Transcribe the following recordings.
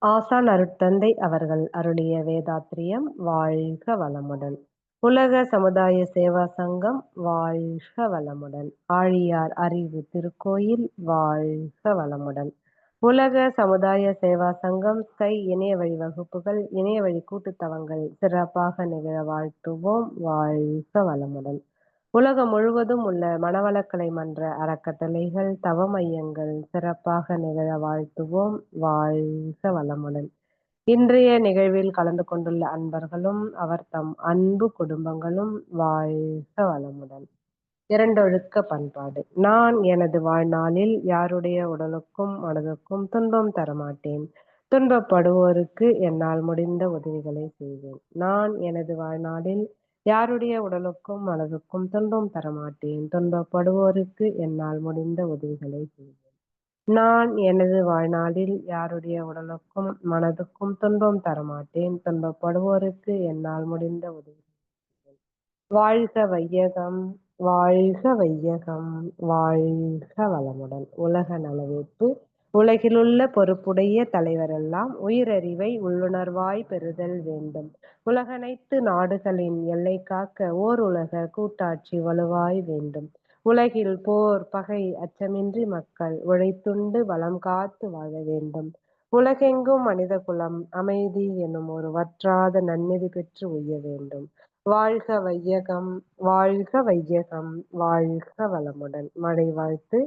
ஆசான் அருட்தந்தை அவர்கள் அருளிய வேதாத்திரியம் வாழ்க வளமுடன். உலக சமுதாய சேவா சங்கம் வாழ்க வளமுடன். ஆழியார் அறிவு திருக்கோயில் வாழ்க வளமுடன். உலக சமுதாய சேவா சங்கம் ஸ்கை இணைய வழி வகுப்புகள், இணைய வழி கூட்டுத்தவங்கள் சிறப்பாக நிகழ வாழ்த்துவோம். வாழ்க வளமுடன். உலகம் முழுவதும் உள்ள மனவளக்கலை மன்ற அறக்கட்டளைகள், தவ மையங்கள் சிறப்பாக நிகழ வாழ்த்துவோம். வாழ்க வளமுடன். இன்றைய நிகழ்வில் கலந்து கொண்டுள்ள அன்பர்களும் அவர் தம் அன்பு குடும்பங்களும் வாழ்க வளமுடன். இரண்டொழுக்க பண்பாடு. நான் எனது வாழ்நாளில் யாருடைய உடலுக்கும் மனதுக்கும் துன்பம் தரமாட்டேன். துன்பப்படுவோருக்கு என்னால் முடிந்த உதவிகளை செய்வேன். நான் எனது வாழ்நாளில் யாருடைய உடலுக்கும் மனதுக்கும் துன்பம் தரமாட்டேன். துன்பப்படுவோருக்கு என்னால் முடிந்த உதவிகளை செய்வேன். நான் எனது வாழ்நாளில் யாருடைய உடலுக்கும் மனதுக்கும் துன்பம் தரமாட்டேன். துன்பப்படுவோருக்கு என்னால் முடிந்த உதவி. வாழ்க வையகம், வாழ்க வையகம், வாழ்க வளமுடன். உலக நலவேற்பு. உலகிலுள்ள பொறுப்புடைய தலைவரெல்லாம் உயிரறிவை உள்ளுணர்வாய் பெறுதல் வேண்டும். உலகனைத்து நாடுகளின் எல்லை காக்க ஓர் உலக கூட்டாட்சி வலுவாய் வேண்டும். உலகில் போர் பகை அச்சமின்றி மக்கள் உழைத்துண்டு வளம் காத்து வாழ வேண்டும். உலகெங்கும் மனித குலம் அமைதி எனும் ஒரு வற்றாத நன்னிதி பெற்று உய்ய வேண்டும். வாழ்க வையகம், வாழ்க வையகம், வாழ்க வளமுடன். மழை வாழ்த்து.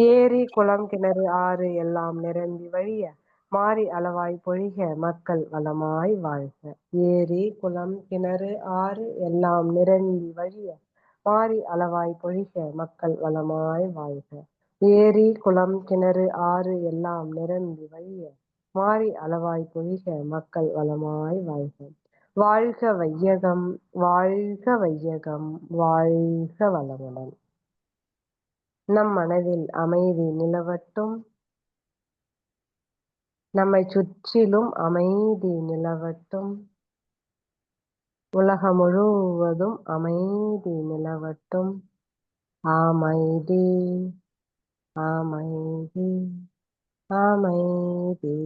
ஏரி குளம் கிணறு ஆறு எல்லாம் நிரம்பி வழிய மாறி அளவாய் பொழிக மக்கள் வளமாய் வாழ்க. ஏரி குளம் கிணறு ஆறு எல்லாம் நிரம்பி வழிய மாறி அளவாய் பொழிக மக்கள் வளமாய் வாழ்க. ஏரி குளம் கிணறு ஆறு எல்லாம் நிரம்பி வழிய மாறி அளவாய் பொழிக மக்கள் வளமாய் வாழ்க. வாழ்க வையகம், வாழ்க வையகம், வாழ்க வளமுடன். நம் மனதில் அமைதி நிலவட்டும். நம்மை சுற்றிலும் அமைதி நிலவட்டும். உலகம் முழுவதும் அமைதி நிலவட்டும். அமைதி, அமைதி, அமைதி.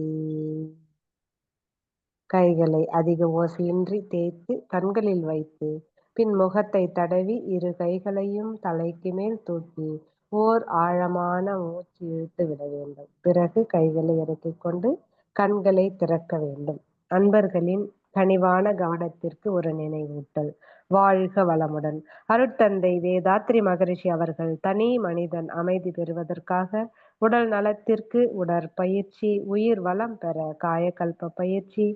கைகளை அதிக ஓசையின்றி தேய்த்து கண்களில் வைத்து பின் முகத்தை தடவி இரு கைகளையும் தலைக்கு மேல் தூக்கி ஓர் ஆழமான மூச்சு இழுத்து விட வேண்டும். பிறகு கைகளை இறக்கிக் கொண்டு கண்களை திறக்க வேண்டும். அன்பர்களின் கனிவான கவனத்திற்கு ஒரு நினைவூட்டல். வாழ்க வளமுடன். அருட்தந்தை வேதாத்ரி மகரிஷி அவர்கள் தனி மனிதன் அமைதி பெறுவதற்காக உடல் நலத்திற்கு உடற்பயிற்சி, உயிர் வளம் பெற காயகல்ப பயிற்சி,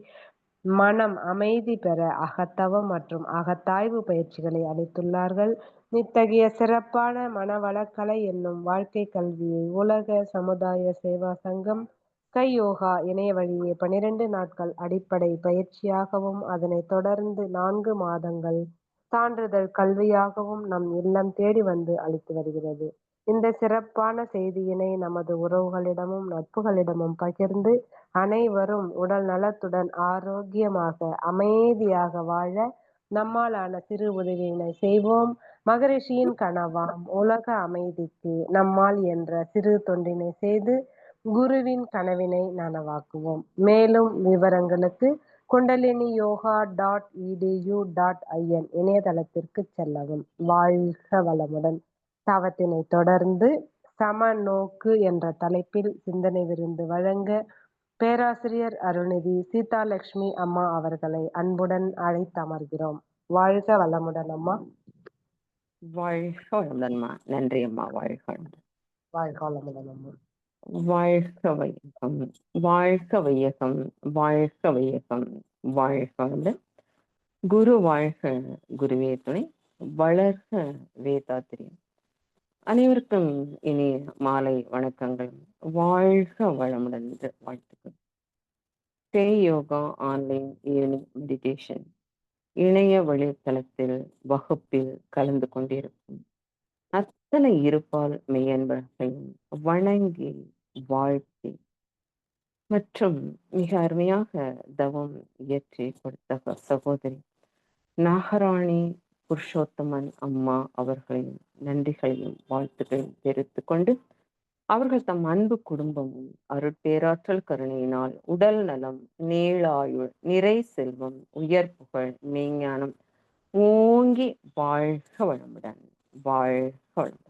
மனம் அமைதி பெற அகத்தவம் மற்றும் அகத்தாய்வு பயிற்சிகளை அளித்துள்ளார்கள். இத்தகைய சிறப்பான மனவளக்கலை என்னும் வாழ்க்கை கல்வியை உலக சமுதாய சேவா சங்கம் ஸ்கை யோகா இணைய வழியே 12 நாட்கள் அடிப்படை பயிற்சியாகவும் அதனைத் தொடர்ந்து 4 மாதங்கள் சான்றிதழ் கல்வியாகவும் நம் இல்லம் தேடி வந்து அளித்து வருகிறது. இந்த சிறப்பான செய்தியினை நமது உறவுகளிடமும் நட்புகளிடமும் பகிர்ந்து அனைவரும் உடல் நலத்துடன் ஆரோக்கியமாக அமைதியாக வாழ நம்மாலான சிறு உதவியினை செய்வோம். மகரிஷியின் கனவாம் உலக அமைதிக்கு நம்மால் என்ற சிறு தொண்டினை செய்து குருவின் கனவினை நனவாக்குவோம். மேலும் விவரங்களுக்கு kundaliniyoga.edu.in இணையதளத்திற்கு செல்லவும். வாழ்க வளமுடன். தவத்தினை தொடர்ந்து சமநோக்கு என்ற தலைப்பில் சிந்தனை விருந்து வழங்க பேராசிரியர் அருள்நிதி சீதாலட்சுமி அம்மா அவர்களை அன்புடன் அழைத்தமர்கிறோம். வாழ்க வளமுடன் அம்மா. வாழ்க வளமுடன்மா. நன்றி அம்மா. வாழ்க வளமுடன். வாழ்க வளமுடன் அம்மா. வாழ்க வையகம், வாழ்க வையகம், வாழ்க வையகம், வாழ்க வளமுடன். குரு வாழ்க, குருவே துணை. வளர்க வேதாத்திரியம். அனைவருக்கும் இனிய மாலை வணக்கங்கள். வாழ்க வளமுடன் என்று வாழ்த்துக்கள். Sky yoga online evening meditation இணைய வழித்தளத்தில் வகுப்பில் கலந்து கொண்டிருக்கும் அத்தனை இருப்பால் மெய்யன்பர்களையும் வணங்கி வாழ்த்தி மற்றும் மிக அருமையாக தவம் இயற்றி கொடுத்த சகோதரி நாகராணி புருஷோத்தமன் அம்மா அவர்களையும் நன்றிகளையும் வாழ்த்துக்களையும் தெரிவித்துக் கொண்டு அவர்கள் தம் அன்பு குடும்பமும் அருட்பேராற்றல் கருணையினால் உடல் நலம், நீளாயுள், நிறை செல்வம், உயர் புகழ், மெய்ஞானம் ஓங்கி வாழ்க வளமுடன். வாழ்க வளமுடன்.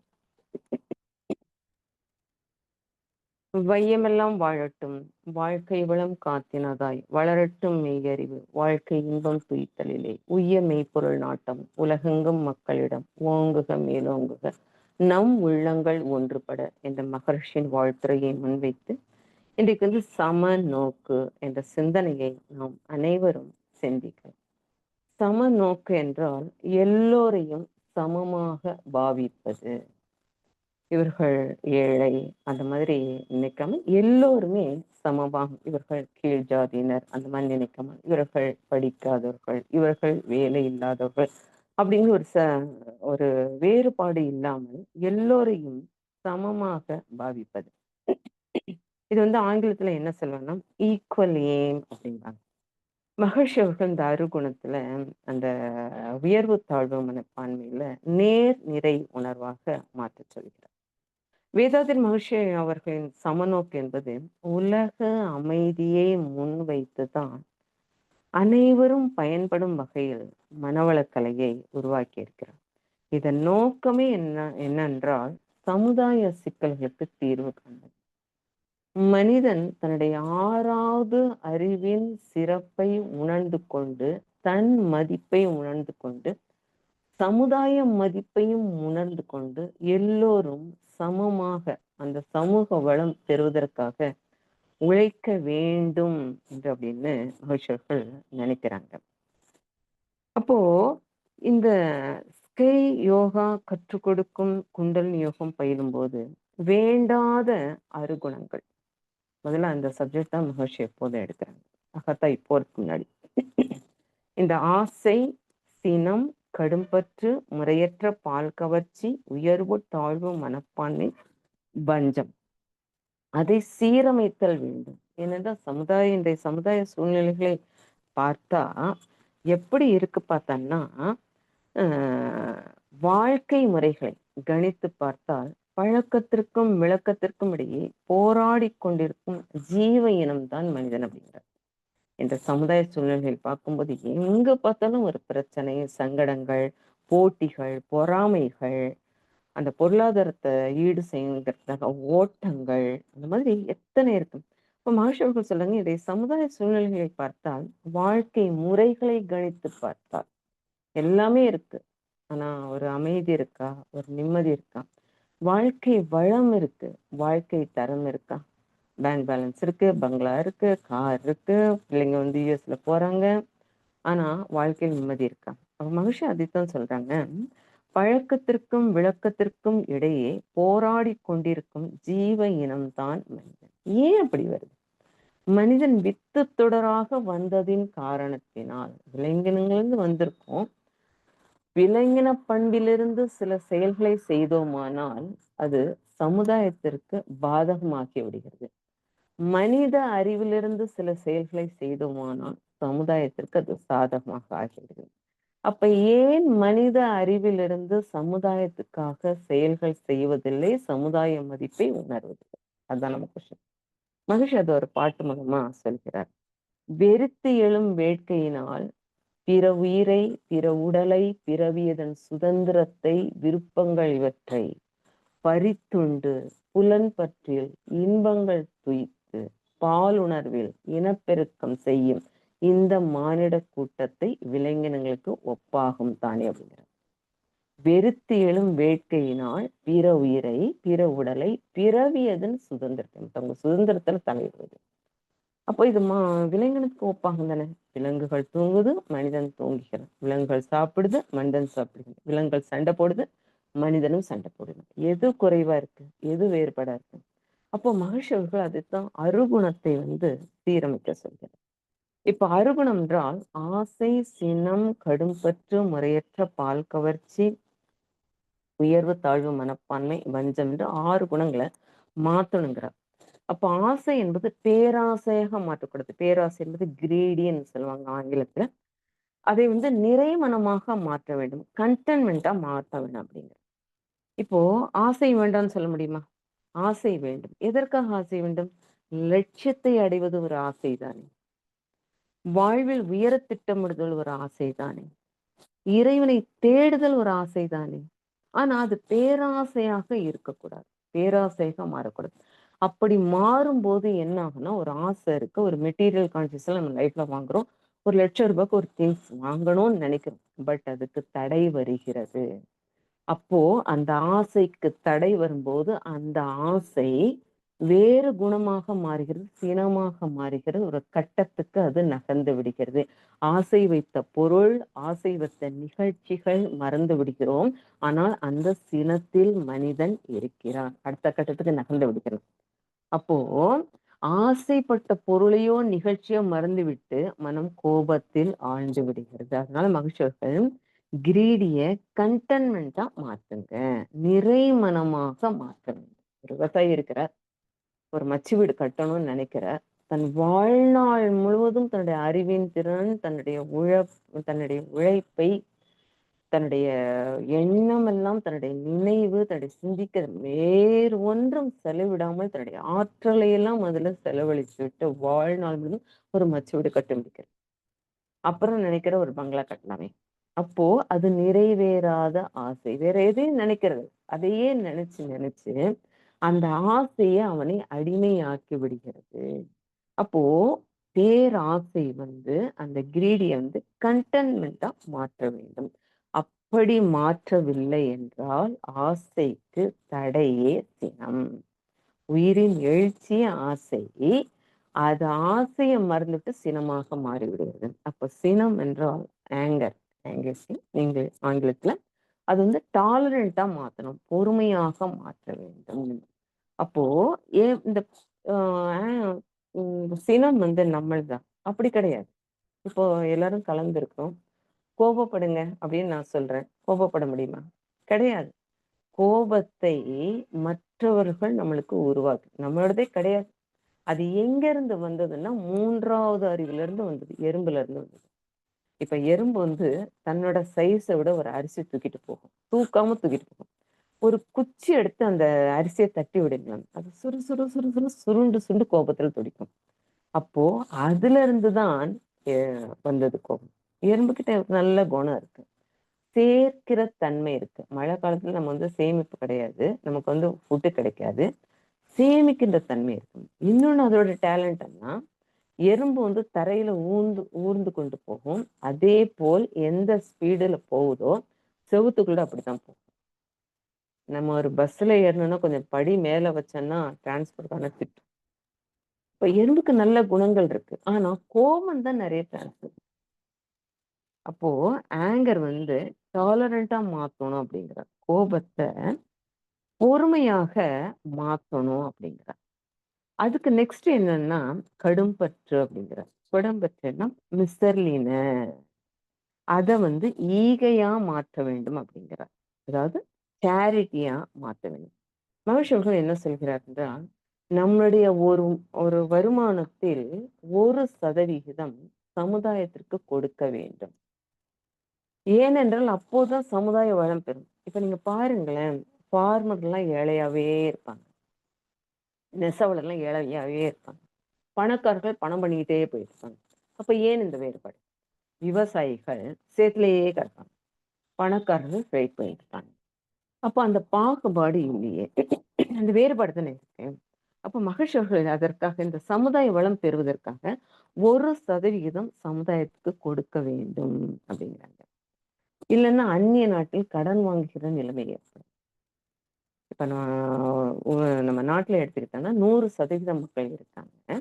வையமெல்லாம் வாழட்டும், வாழ்க்கை வளம் காத்தினதாய் வளரட்டும் மெய்யறிவு, வாழ்க்கை இன்பம் துய்த்தலிலே உய்ய மெய்ப்பொருள் நாட்டம் உலகெங்கும் மக்களிடம் ஓங்குக மேலோங்குக நம் உள்ளங்கள் ஒன்றுபட என்ற மகர்ஷியின் வாழ்த்துறையை முன்வைத்து இன்றைக்கு சம நோக்கு என்ற சிந்தனையை நாம் அனைவரும் சிந்திக்கலாம். சம நோக்கு என்றால் எல்லோரையும் சமமாக பாவிப்பது. இவர்கள் ஏழை அந்த மாதிரி நினைக்காம எல்லோருமே சமமாக, இவர்கள் கீழ் ஜாதியினர் அந்த மாதிரி நினைக்காம, இவர்கள் படிக்காதவர்கள், இவர்கள் வேலை இல்லாதவர்கள் அப்படின்னு ஒரு வேறுபாடு இல்லாமல் எல்லோரையும் சமமாக பாவிப்பது. இது ஆங்கிலத்துல என்ன சொல்லுவாங்கன்னா ஈக்குவல் ஏம் அப்படிங்கிறாங்க. மகர்ஷி அவர்கள் இந்த அருகுணத்துல அந்த உயர்வு தாழ்வு மனப்பான்மையில நேர் நிறை உணர்வாக மாற்ற சொல்கிறார். வேதாத்திரி மகர்ஷி அவர்களின் சமநோக்கு என்பது உலக அமைதியை முன்வைத்துதான் அனைவரும் பயன்படும் வகையில் மனவளக்கலையை உருவாக்கி இருக்கிறார். இதன் நோக்கமே என்னென்றால் சமுதாய சிக்கல்களுக்கு தீர்வு காண்பது. மனிதன் தன்னுடைய 6வது அறிவின் சிறப்பை உணர்ந்து கொண்டு, தன் மதிப்பை உணர்ந்து கொண்டு, சமுதாய மதிப்பையும் உணர்ந்து கொண்டு எல்லோரும் சமமாக அந்த சமூக வளம் பெறுவதற்காக உழைக்க வேண்டும் என்று அப்படின்னு மகர்ஷிகள் நினைக்கிறாங்க. அப்போ இந்த ஸ்கை யோகா கற்றுக் கொடுக்கும் குண்டலினி யோகம் பயிலும் போது வேண்டாத அருகுணங்கள் முதல்ல அந்த சப்ஜெக்ட் தான் மகர்ஷி எப்போதும் எடுக்கிறாங்க. அகத்தா போறதுக்கு முன்னாடி இந்த ஆசை, சினம், கடும்பற்று, முறையற்ற பால் கவர்ச்சி, உயர்வு தாழ்வு மனப்பான்மை, பஞ்சம், அதை சீரமைத்தல் வேண்டும். ஏனென்றால் இன்றைய சமுதாய சூழ்நிலைகளை பார்த்தா எப்படி இருக்கு பார்த்தோம்னா வாழ்க்கை முறைகளை கணித்து பார்த்தால் பழக்கத்திற்கும் விளக்கத்திற்கும் இடையே போராடி கொண்டிருக்கும் ஜீவ இனம்தான் மனிதன் அப்படிங்கிறார். இந்த சமுதாய சூழ்நிலைகள் பார்க்கும்போது எங்க பார்த்தாலும் ஒரு பிரச்சனை, சங்கடங்கள், போட்டிகள், பொறாமைகள், அந்த பொருளாதாரத்தை ஈடு செய்யறதுக்காக ஓட்டங்கள், அந்த மாதிரி எத்தனை இருக்கு. இப்ப மகர்ஷி அவர்கள் சொல்லுங்க, இதை சமுதாய சூழ்நிலைகளை பார்த்தால் வாழ்க்கை முறைகளை கணித்து பார்த்தால் எல்லாமே இருக்கு. ஆனா ஒரு அமைதி இருக்கா, ஒரு நிம்மதி இருக்கா, வாழ்க்கை வளம் இருக்கு, வாழ்க்கை தரம் இருக்கா, பேங்க் பேலன்ஸ் இருக்கு, பங்களா இருக்கு, கார் இருக்கு, பிள்ளைங்க யூஎஸ்ல போறாங்க, ஆனா வாழ்க்கையில் நிம்மதி இருக்கா? அப்ப மகிழ்ச்சி அதைத்தான் சொல்றாங்க, பழக்கத்திற்கும் விளக்கத்திற்கும் இடையே போராடி கொண்டிருக்கும் ஜீவ இனம்தான் மனிதன். ஏன் அப்படி வருது? மனிதன் வித்து தொடராக வந்ததின் காரணத்தினால் விலங்கினங்களிலிருந்து வந்திருக்கோம். விலங்கின பண்பிலிருந்து சில செயல்களை செய்தோமானால் அது சமுதாயத்திற்கு பாதகமாக்கி விடுகிறது. மனித அறிவிலிருந்து சில செயல்களை செய்தோமானால் சமுதாயத்திற்கு அது சாதகமாக ஆகிறது. அப்ப ஏன் மனித அறிவிலிருந்து சமுதாயத்துக்காக செயல்கள் செய்வதில்லை, சமுதாய மதிப்பை உணர்வதில்லை? அதுதான் நம்ம கொஸ்டின். மகிஷ் அது ஒரு பாட்டு மூலமா சொல்கிறார். வெறுத்து எழும் வேட்கையினால் பிற உயிரை, பிற உடலை, பிறவியதன் சுதந்திரத்தை, விருப்பங்கள் இவற்றை பறித்துண்டு புலன் பற்றில் இன்பங்கள் துய்த்து பாலுணர்வில் இனப்பெருக்கம் செய்யும் இந்த மானிட கூட்டத்தை விலங்கினங்களுக்கு ஒப்பாகும் தானே அப்படிங்கிறார். வெறுத்து எழும் வேட்கையினால் பிற உயிரை, பிற உடலை, பிறவியதன் சுதந்திரத்தை, தங்க சுதந்திரத்துல தலையிடுவது. அப்போ இது விலங்கினத்துக்கு ஒப்பாகும் தானே. விலங்குகள் தூங்குது, மனிதன் தூங்குகிறான். விலங்குகள் சாப்பிடுது, மனிதன் சாப்பிடுது. விலங்குகள் சண்டை போடுது, மனிதனும் சண்டை போடுது. எது குறைவா இருக்கு, எது வேறுபாடா இருக்கு? அப்போ மகர்ஷி அவர்கள் அதைத்தான் அருகுணத்தை சீரமைக்க சொல்கிறார். இப்ப அருகுணம் என்றால் ஆசை, சினம், கடும்பற்று, முறையற்ற பால் கவர்ச்சி, உயர்வு தாழ்வு மனப்பான்மை, வஞ்சம் என்று 6 குணங்களை மாத்தணுங்கிறார். அப்ப ஆசை என்பது பேராசையாக மாற்றக்கூடாது. பேராசை என்பது கிரீடின்னு சொல்லுவாங்க ஆங்கிலத்துல. அதை நிறை மனமாக மாற்ற வேண்டும், கண்டென்மெண்டா மாற்ற வேண்டும் அப்படிங்கிற. இப்போ ஆசை வேண்டாம்னு சொல்ல முடியுமா? ஆசை வேண்டும். எதற்காக ஆசை வேண்டும்? லட்சியத்தை அடைவது ஒரு ஆசைதானே. வாழ்வில் உயர திட்டமிடுதல் ஒரு ஆசைதானே. இறைவனை தேடுதல் ஒரு ஆசைதானே. ஆனா அது பேராசையாக இருக்கக்கூடாது. பேராசையாக மாறக்கூடாது. அப்படி மாறும்போது என்ன ஆகும்னா, ஒரு ஆசை இருக்கு. ஒரு மெட்டீரியல் கான்சியஸ்ல நம்ம லைஃப்ல வாங்குறோம். ஒரு ₹1,00,000 ஒரு திங்ஸ் வாங்கணும்னு நினைக்கிறோம். பட் அதுக்கு தடை வருகிறது. அப்போ அந்த ஆசைக்கு தடை வரும்போது, அந்த ஆசை வேறு குணமாக மாறுகிறது, சினமாக மாறுகிறது. ஒரு கட்டத்துக்கு அது நகர்ந்து விடுகிறது. ஆசை வைத்த பொருள், ஆசை வைத்த நிகழ்ச்சிகள் மறந்து விடுகிறோம். ஆனால் அந்த சினத்தில் மனிதன் இருக்கிறான். அடுத்த கட்டத்துக்கு நகர்ந்து விடுகிறது. அப்போ ஆசைப்பட்ட பொருளையோ நிகழ்ச்சியோ மறந்துவிட்டு மனம் கோபத்தில் ஆழ்ந்து விடுகிறது. அதனால மகிழ்ச்சியர்கள் கிரீடிய கண்டன்மெண்டா மாத்துங்க. நிறை மனமாக மாற்ற வேண்டும். ஒரு விவசாயி இருக்கிறார், ஒரு மச்சு வீடு கட்டணும்னு நினைக்கிறார். தன் வாழ்நாள் முழுவதும் தன்னுடைய அறிவின் திறன், தன்னுடைய உழைப்பை, தன்னுடைய எண்ணம் எல்லாம், தன்னுடைய நினைவு, தன்னுடைய சிந்திக்க வேறு ஒன்றும் செலவிடாமல் தன்னுடைய ஆற்றலை எல்லாம் அதுல செலவழித்து விட்டு வாழ்நாள் முழுவதும் ஒரு மச்சு வீடு கட்டி முடிக்கிறார். அப்புறம் நினைக்கிற ஒரு பங்களா கட்டலாமே. அப்போ அது நிறைவேறாத ஆசை. வேற எதையும் நினைக்கிறது, அதையே நினைச்சு நினைச்சு அந்த ஆசையை அவனை அடிமையாக்கி விடுகிறது. அப்போ பேராசை அந்த கிரீடியை கண்டென்மெண்டா மாற்ற வேண்டும். அப்படி மாற்றவில்லை என்றால் ஆசைக்கு தடையே சினம். உயிரின் எழுச்சி ஆசை. அது ஆசையை மறந்துட்டு சினமாக மாறிவிடுகிறது. அப்ப சினம் என்றால் ஆங்கர், நீங்க ஆங்கிலத்துல அது டாலரண்டா மாத்தணும், பொறுமையாக மாற்ற வேண்டும். அப்போ ஏன் இந்த சினம் நம்மள்தான் அப்படி கிடையாது. இப்போ எல்லாரும் கலந்துருக்கோம். கோபப்படுங்க அப்படின்னு நான் சொல்றேன். கோபப்பட முடியுமா? கிடையாது. கோபத்தை மற்றவர்கள் நம்மளுக்கு உருவாக்கு, நம்மளோடதே கிடையாது. அது எங்க இருந்து வந்ததுன்னா, மூன்றாவது அறிவுல இருந்து வந்தது, எறும்புல இருந்து வந்தது. இப்ப எறும்பு தன்னோட சைஸை விட ஒரு அரிசி தூக்கிட்டு போகும், தூக்காம தூக்கிட்டு போகும். ஒரு குச்சி எடுத்து அந்த அரிசியை தட்டி விடுங்களேன், அது சுறு சுறு சுறு சுறு சுருண்டு சுண்டு கோபத்துல துடிக்கும். அப்போ அதுல இருந்துதான் வந்தது கோபம். எறும்பு கிட்ட நல்ல குணம் இருக்கு, சேர்க்கிற தன்மை இருக்கு. மழை காலத்துல நம்ம சேமிப்பு கிடையாது, நமக்கு ஃபுட்டு கிடைக்காது, சேமிக்கின்ற தன்மை இருக்கு. இன்னொன்னு அதோட டேலண்ட் என்ன, எறும்பு தரையில ஊர்ந்து கொண்டு போகும். அதே போல் எந்த ஸ்பீடுல போகுதோ செவுத்துக்குள்ள அப்படித்தான் போகும். நம்ம ஒரு பஸ்ல ஏறணும்னா கொஞ்சம் படி மேல வச்சோம்னா டிரான்ஸ்போர்ட் ஆன திட்டம். இப்ப எறும்புக்கு நல்ல குணங்கள் இருக்கு, ஆனா கோபம் தான் நிறைய டிரான்ஸ்போர்ட். அப்போ ஆங்கர் டாலரண்டா மாத்தணும் அப்படிங்கிறார், கோபத்தை பொறுமையாக மாத்தணும் அப்படிங்கிறார். அதுக்கு நெக்ஸ்ட் என்னன்னா கடும் பற்று அப்படிங்கிறார். கடும் பற்றுன்னா மிஸ்டர்லின, அதை ஈகையா மாற்ற வேண்டும் அப்படிங்கிறார். அதாவது சேரிட்டியா மாற்ற வேண்டும். மகர்ஷிகள் என்ன சொல்கிறார் என்றால், நம்முடைய ஒரு ஒரு வருமானத்தில் 1% சமுதாயத்திற்கு கொடுக்க வேண்டும். ஏனென்றால் அப்போதான் சமுதாய வளம் பெறும். இப்ப நீங்க பாருங்களேன், ஃபார்மர் எல்லாம் ஏழையாவே இருப்பாங்க, நெசவாளர்லாம் ஏழையாவே இருப்பாங்க, பணக்காரர்கள் பணம் பண்ணிக்கிட்டே போயிருப்பாங்க. அப்ப ஏன் இந்த வேறுபாடு? விவசாயிகள் சேத்துலயே கிடப்பாங்க, பணக்காரர்கள் ட்ரேட் பண்ணிருப்பாங்க. அப்ப அந்த பாகுபாடு இல்லையே, அந்த வேறுபாடு தானே இருக்கு. அப்ப மகிழ்ச்சியர்கள் அதற்காக இந்த சமுதாய வளம் பெறுவதற்காக 1% சமுதாயத்துக்கு கொடுக்க வேண்டும் அப்படிங்கிறாங்க. இல்லைன்னா அந்நிய நாட்டில் கடன் வாங்குகிற நிலைமை ஏற்படும். இப்ப நம்ம நாட்டுல எடுத்துக்கிட்டோம்னா 100% மக்கள் இருக்காங்க.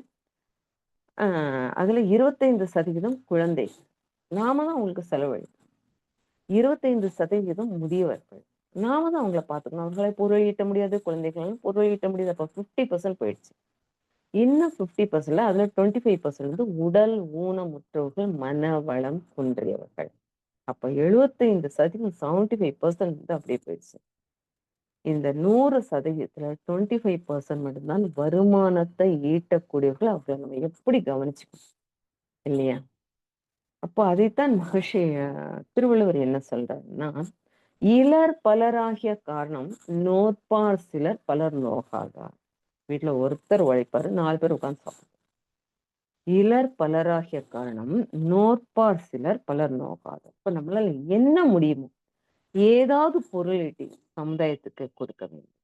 அதுல 25% குழந்தை, நாம தான் அவங்களுக்கு செலவழிக்கணும். 25% முதியவர்கள், நாம தான் அவங்கள பார்த்துக்கணும். அவர்களை பொருள் ஈட்ட முடியாது, குழந்தைகளாலும் பொருள் ஈட்ட முடியாது. அப்ப 50% போயிடுச்சு. இன்னும் 50%, அதுல 25% உடல் ஊனமுற்றவர்கள், மன வளம் குன்றியவர்கள். அப்ப 75%, 75% அப்படியே போயிடுச்சு. இந்த 100%த்துல 25% மட்டும்தான் வருமானத்தை ஈட்டக்கூடியவர்கள். அவர்களை நம்ம எப்படி கவனிச்சுக்கணும் இல்லையா? அப்போ அதைத்தான் மகர்ஷி திருவள்ளுவர் என்ன சொல்றாருன்னா, இலர் பலராகிய காரணம் நோற்பார் சிலர் பலர் நோகாதார். வீட்டுல ஒருத்தர் உழைப்பாரு, 4 பேர் உட்கார்ந்து சாப்பிடுவாங்க. இலர் பலராகிய காரணம் நோற்பார் சிலர் பலர் நோகாதார். இப்ப நம்மளால என்ன முடியுமோ ஏதாவது பொருள் ஈட்டி சமுதாயத்துக்கு கொடுக்க வேண்டும்.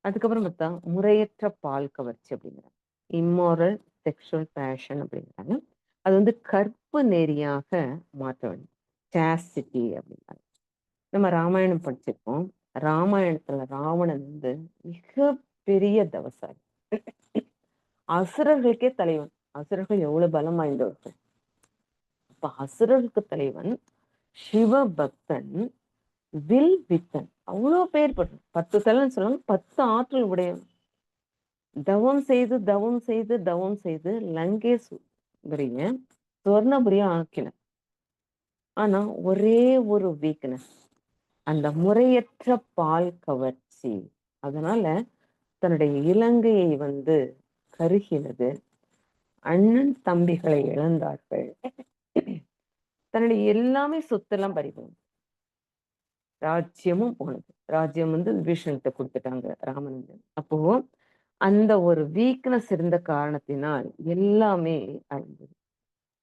அதுக்கப்புறம் பார்த்தா முறையற்ற பால் கவர்ச்சி அப்படிங்கிறாங்க. இம்மாரல் செக்ஷுவல் பேஷன் அப்படிங்கிறாங்க. அது வந்து கற்பு நெறியாக மாற்ற வேண்டும். சாஸ்டிட்டி அப்படிங்கிறாங்க. நம்ம ராமாயணம் படிச்சிருக்கோம். ராமாயணத்துல ராவணன் வந்து மிக பெரிய தவசாரி, அசுரர்களுக்கே தலைவன். அசுரர்கள் எவ்வளவு பலம் வாய்ந்தவர்கள். அப்ப அசுரர்களுக்கு தலைவன், சிவபக்தன், வில் வித்தன், அவ்வளோ பேர் பட்டு 10 தலைன்னு சொல்லுவாங்க, 10 ஆற்றல் உடையவன். தவம் செய்து தவம் செய்து தவம் செய்து லங்கேஸ்வரிய சுவர்ணபுரியா ஆக்கின. ஆனா ஒரே ஒரு வீக்னஸ், அந்த முறையற்ற பால் கவர்ச்சி. அதனால தன்னுடைய இலங்கையை வந்து கருகினது. அண்ணன் தம்பிகளை இழந்தார்கள். தன்னுடைய எல்லாமே சொத்தெல்லாம் பறிபோம். ராஜ்யமும் போனது. ராஜ்யம் வந்து விபீஷன்கிட்ட கொடுத்துட்டாங்க ராமன். அப்போ அந்த ஒரு வீக்னஸ் இருந்த காரணத்தினால் எல்லாமே அழிந்தது.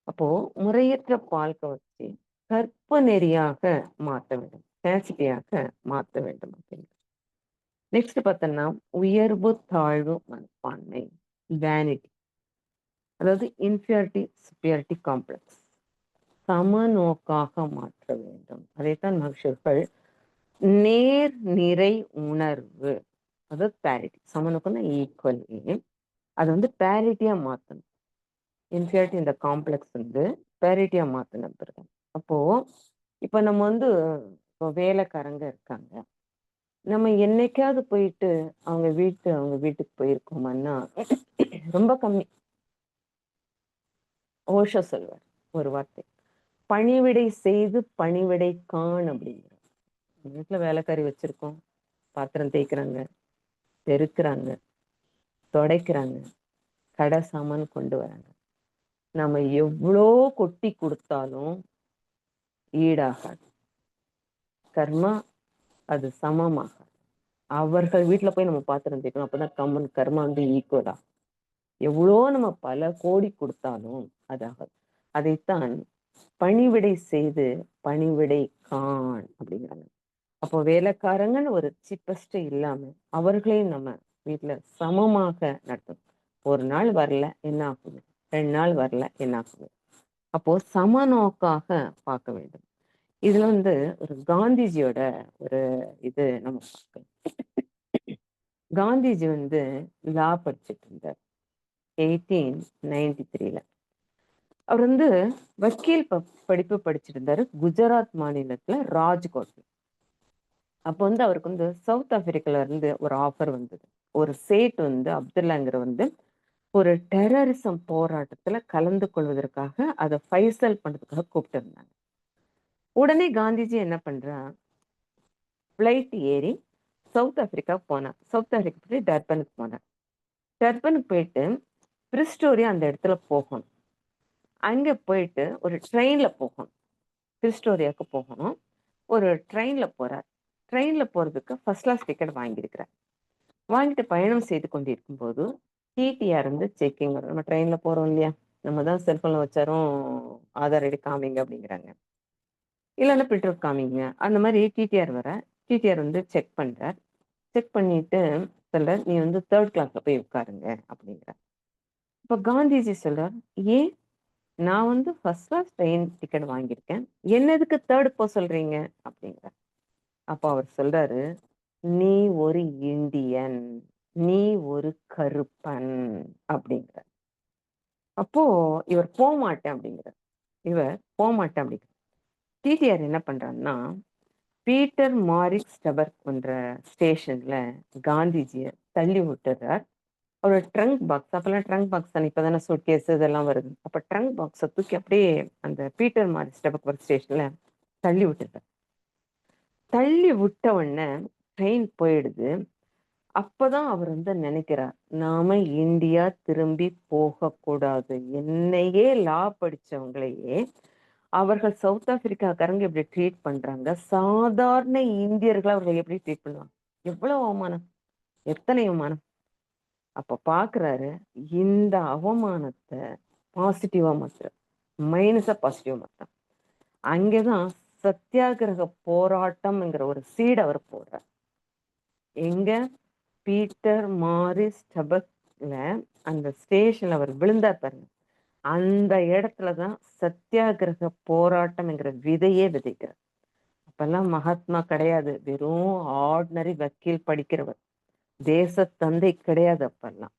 அப்போ முறையற்ற பால் கவர்ச்சி கற்ப நெறியாக மாற்ற வேண்டும், சேசிட்டியாக மாற்ற வேண்டும் அப்படின்னு. நெக்ஸ்ட் பார்த்தோம்னா உயர்வு தாழ்வு மனப்பான்மை, வேனிட்டி, அதாவது இன்ஃபியாரிட்டி சுப்பியாரிட்டி காம்ப்ளெக்ஸ், சமநோக்காக மாற்ற வேண்டும். அதைத்தான் மகிழ்ச்சிகள் நேர் நிறை உணர்வு, அதாவது பேரிட்டி. சமநோக்கம்னா ஈக்குவலி, அது வந்து பேரிட்டியா மாற்றணும். இன்ஃபியாரிட்டி இந்த காம்ப்ளெக்ஸ் வந்து பேரிட்டியா மாற்றணும் பிறகு. அப்போ இப்போ நம்ம வந்து இப்போ வேலைக்காரங்க இருக்காங்க, நம்ம என்னைக்காவது போயிட்டு அவங்க வீட்டுக்கு போயிருக்கோமான்னா ரொம்ப கம்மி. ஓஷோ சொல்வார் ஒரு வார்த்தை, பணிவிடை செய்து பணிவிடை காண் அப்படிங்கிற. வீட்டுல வேலைக்காரி வச்சிருக்கோம், பாத்திரம் தேய்க்கிறாங்க, பெருக்குறாங்க, துடைக்கிறாங்க, கடை சாமான் கொண்டு வராங்க. நம்ம எவ்வளோ கொட்டி கொடுத்தாலும் ஈடாகாது. கர்மா அது சமமாக. அவர்கள் வீட்டுல போய் நம்ம பாத்திரம் தேய்க்கணும், அப்பதான் கர்மா வந்து ஈக்குவலா. எவ்வளோ நம்ம பல கோடி கொடுத்தாலும் அதாகாது. அதைத்தான் பணிவிடை செய்து பணிவிடை காண் அப்படிங்கிறாங்க. அப்போ வேலைக்காரங்கன்னு ஒரு சிப்பஸ்ட் இல்லாம அவர்களையும் நம்ம வீட்டுல சமமாக நடத்தணும். ஒரு நாள் வரல என்ன ஆகுது, 2 நாள் வரல என்ன ஆகுது. அப்போ சமநோக்காக பார்க்க வேண்டும். இதுல வந்து ஒரு காந்திஜியோட ஒரு இது நம்ம பார்க்கலாம். காந்திஜி வந்து லா படிச்சுட்டு இருந்தார் 1893. அவர் வந்து வக்கீல் படிப்பு படிச்சுட்டு இருந்தாரு குஜராத் மாநிலத்துல ராஜ்கோட். அப்போ வந்து அவருக்கு வந்து சவுத் ஆப்பிரிக்கால இருந்து ஒரு ஆஃபர் வந்தது. ஒரு சேட் வந்து அப்துல்லாங்கிற வந்து ஒரு டெரரிசம் போராட்டத்துல கலந்து கொள்வதற்காக அதை ஃபைசல் பண்றதுக்காக கூப்பிட்டு இருந்தாங்க. உடனே காந்திஜி என்ன பண்றா, பிளைட் ஏறி சவுத் ஆப்பிரிக்கா போனார். சவுத் ஆப்பிரிக்கா போய் டர்பனுக்கு போனார். டர்பனுக்கு போயிட்டு பிரிஸ்டோரியா அந்த இடத்துல போகணும். அங்க போயிட்டு ஒரு ட்ரெயின்ல போகணும், பிரிஸ்டோரியாவுக்கு போகணும். ஒரு ட்ரெயின்ல போறார். ட்ரெயின்ல போறதுக்கு ஃபர்ஸ்ட் கிளாஸ் டிக்கெட் வாங்கியிருக்கிறார். வாங்கிட்டு பயணம் செய்து கொண்டிருக்கும் போது டிடிஆர் இருந்து செக்கிங் வரும். நம்ம ட்ரெயின்ல போறோம் இல்லையா, நம்ம தான் செல்போன்ல வச்சாரும் ஆதார் ஐடி காமிங்க அப்படிங்கிறாங்க, இல்லைன்னா பிரிண்ட் காமிங்க. அந்த மாதிரி டிடிஆர் வர, டிடிஆர் வந்து செக் பண்றார். செக் பண்ணிட்டு சொல்றார், நீ வந்து 3rd கிளாஸ்ல போய் உட்காருங்க அப்படிங்கிறார். இப்ப காந்திஜி சொல்றார், ஏன் நான் வந்து ஃபர்ஸ்ட் கிளாஸ் ட்ரெயின் டிக்கெட் வாங்கியிருக்கேன், என்ன எதுக்கு 3rd போக சொல்றீங்க அப்படிங்கிறார். அப்ப அவர் சொல்றாரு, நீ ஒரு இந்தியன், நீ ஒரு கருப்பன் அப்படிங்கிறார். அப்போ இவர் போக மாட்டேன் அப்படிங்கிறார். இவர் போக மாட்டேன் அப்படிங்கிறார். டிடிஆர் என்ன பண்றாருன்னா, பீட்டர் மாரிக் ஸ்டபர்க் என்ற ஸ்டேஷன்ல காந்திஜியை தள்ளி விட்டுறார். அவரோட ட்ரங்க் பாக்ஸ், அப்பெல்லாம் ட்ரங்க் பாக்ஸ் தானே, இப்பதானே சூட்கேஸ் இதெல்லாம் வருது. அப்ப ட்ரங்க் பாக்ஸை தூக்கி அப்படியே அந்த பீட்டர் மாரிக் ஸ்டபர்க் ஸ்டேஷன்ல தள்ளி விட்டுறார். தள்ளி விட்ட உடனே ட்ரெயின் போயிடுது. அப்பதான் அவர் வந்து நினைக்கிறார், நாம இந்தியா திரும்பி போக கூடாது. என்னையே லா படிச்சவங்களையே அவர்கள் சவுத் ஆப்பிரிக்காக்காரங்க எப்படி ட்ரீட் பண்றாங்க, சாதாரண இந்தியர்களை அவர்கள் எப்படி ட்ரீட் பண்ணுவாங்க. எவ்வளவு அவமானம், எத்தனை அவமானம். அப்ப பாக்குறாரு, இந்த அவமானத்தை பாசிட்டிவா மாத்துற, மைனஸ பாசிட்டிவா மாத்த. அங்கேதான் சத்தியாகிரக போராட்டம்ங்கிற ஒரு சீட் அவர் போடுறார். எங்க? பீட்டர் மாரிஸ் டபக்ல அந்த ஸ்டேஷன்ல அவர் விழுந்தார் பாருங்க, அந்த இடத்துலதான் சத்தியாகிரக போராட்டம்ங்கிற விதையே விதைக்கிறார். அப்பெல்லாம் மகாத்மா கிடையாது, வெறும் ஆர்டினரி வக்கீல் படிக்கிறவர், தேச தந்தை கிடையாது அப்பெல்லாம்.